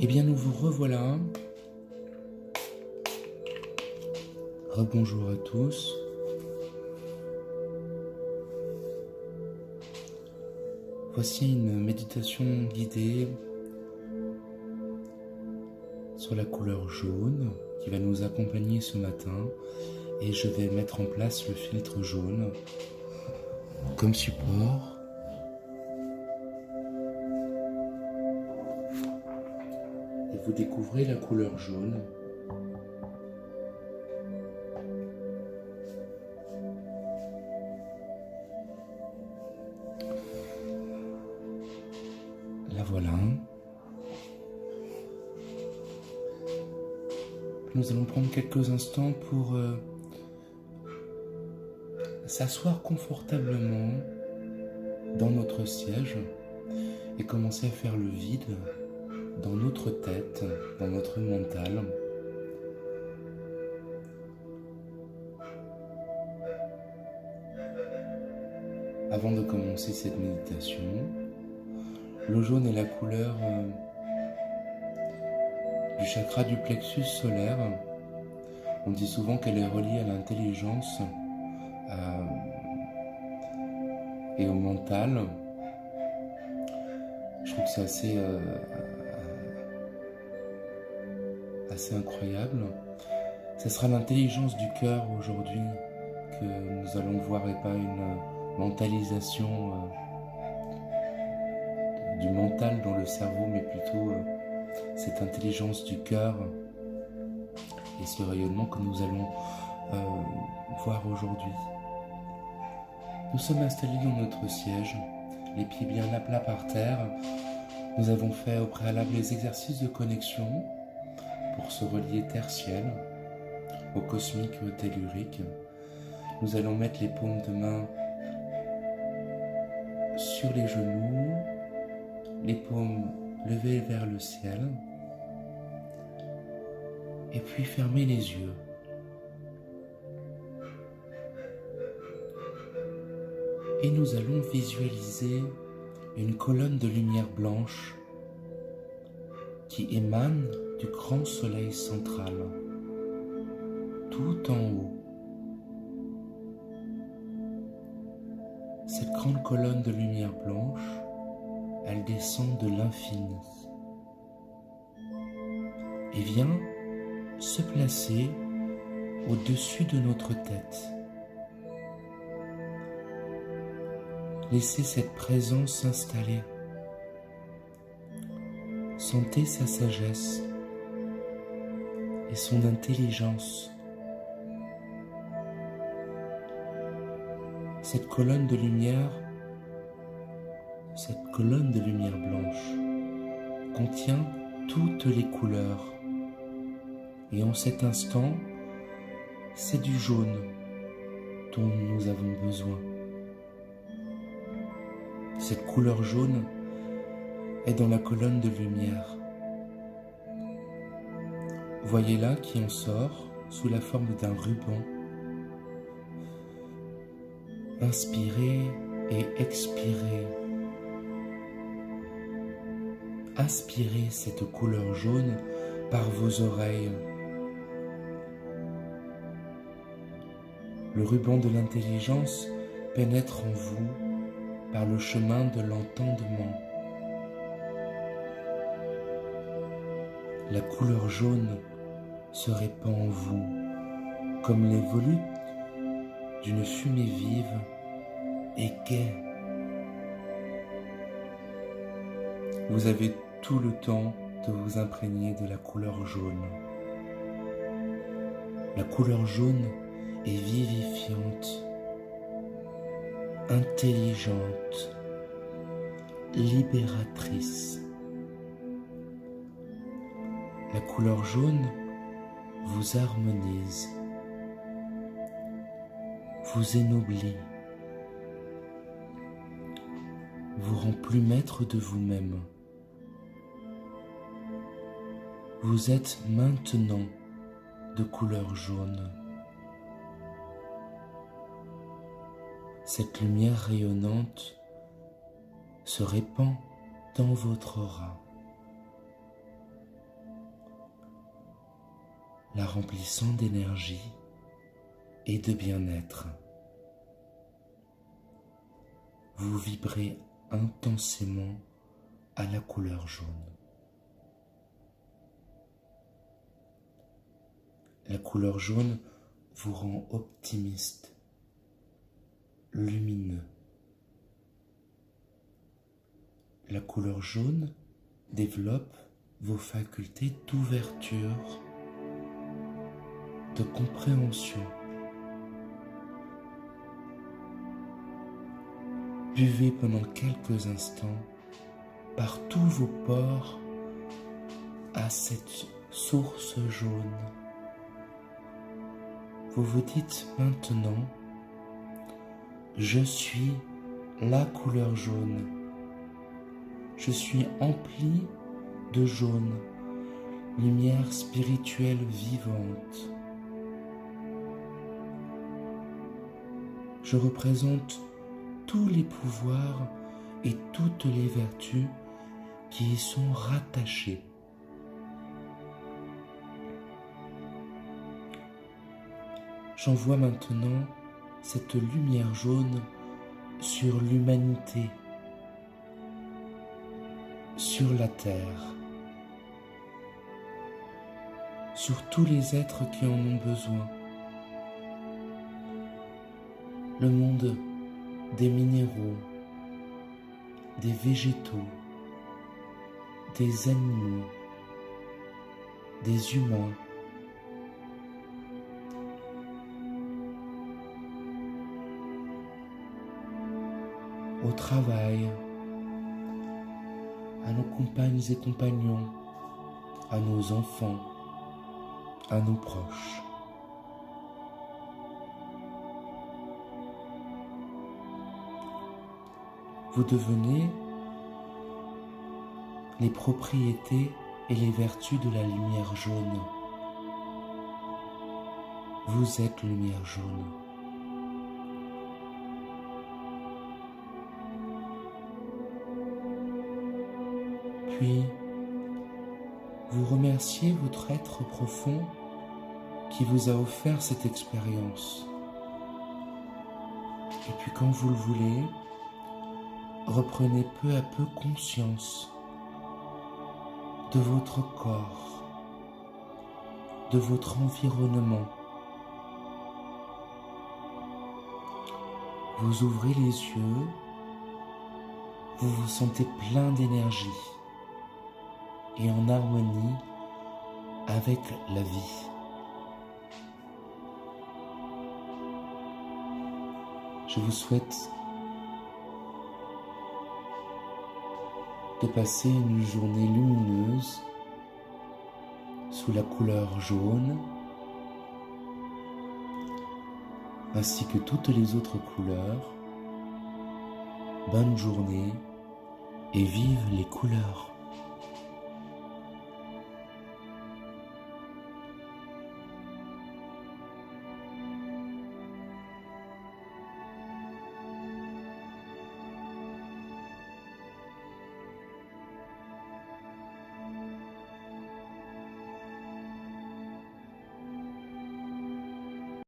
Eh bien, nous vous revoilà. Rebonjour à tous. Voici une méditation guidée sur la couleur jaune qui va nous accompagner ce matin. Et je vais mettre en place le filtre jaune comme support. Et vous découvrez la couleur jaune. La voilà. Nous allons prendre quelques instants pour s'asseoir confortablement dans notre siège et commencer à faire le vide dans notre tête, dans notre mental. Avant de commencer cette méditation, le jaune est la couleur du chakra du plexus solaire. On dit souvent qu'elle est reliée à l'intelligence et au mental. Je trouve que c'est assez incroyable. Ce sera l'intelligence du cœur aujourd'hui que nous allons voir et pas une mentalisation du mental dans le cerveau, mais plutôt cette intelligence du cœur et ce rayonnement que nous allons voir aujourd'hui. Nous sommes installés dans notre siège, les pieds bien à plat par terre. Nous avons fait au préalable les exercices de connexion pour se relier terre-ciel, au cosmique et au tellurique. Nous allons mettre les paumes de main sur les genoux, les paumes levées vers le ciel, et puis fermer les yeux. Et nous allons visualiser une colonne de lumière blanche qui émane du grand soleil central, tout en haut. Cette grande colonne de lumière blanche, elle descend de l'infini et vient se placer au-dessus de notre tête. Laissez cette présence s'installer. Sentez sa sagesse et son intelligence. Cette colonne de lumière blanche contient toutes les couleurs. Et en cet instant, c'est du jaune dont nous avons besoin. Cette couleur jaune est dans la colonne de lumière. Voyez-la qui en sort sous la forme d'un ruban. Inspirez et expirez. Aspirez cette couleur jaune par vos oreilles. Le ruban de l'intelligence pénètre en vous par le chemin de l'entendement. La couleur jaune se répand en vous comme les volutes d'une fumée vive et gaie. Vous avez tout le temps de vous imprégner de la couleur jaune. La couleur jaune est vivifiante, intelligente, libératrice. La couleur jaune vous harmonise, vous ennoblit, vous rend plus maître de vous-même. Vous êtes maintenant de couleur jaune. Cette lumière rayonnante se répand dans votre aura. la remplissant d'énergie et de bien-être. Vous vibrez intensément à la couleur jaune. La couleur jaune vous rend optimiste, lumineux. La couleur jaune développe vos facultés d'ouverture, de compréhension. Buvez pendant quelques instants par tous vos pores à cette source jaune. Vous vous dites maintenant, je suis la couleur jaune. Je suis empli de jaune, lumière spirituelle vivante. Je représente tous les pouvoirs et toutes les vertus qui y sont rattachées. J'envoie maintenant cette lumière jaune sur l'humanité, sur la terre, sur tous les êtres qui en ont besoin. Le monde des minéraux, des végétaux, des animaux, des humains, au travail, à nos compagnes et compagnons, à nos enfants, à nos proches. Vous devenez les propriétés et les vertus de la lumière jaune. Vous êtes lumière jaune. Puis, vous remerciez votre être profond qui vous a offert cette expérience. Et puis quand vous le voulez, reprenez peu à peu conscience de votre corps, de votre environnement. Vous ouvrez les yeux, vous vous sentez plein d'énergie et en harmonie avec la vie. Je vous souhaite de passer une journée lumineuse sous la couleur jaune, ainsi que toutes les autres couleurs. Bonne journée et vive les couleurs!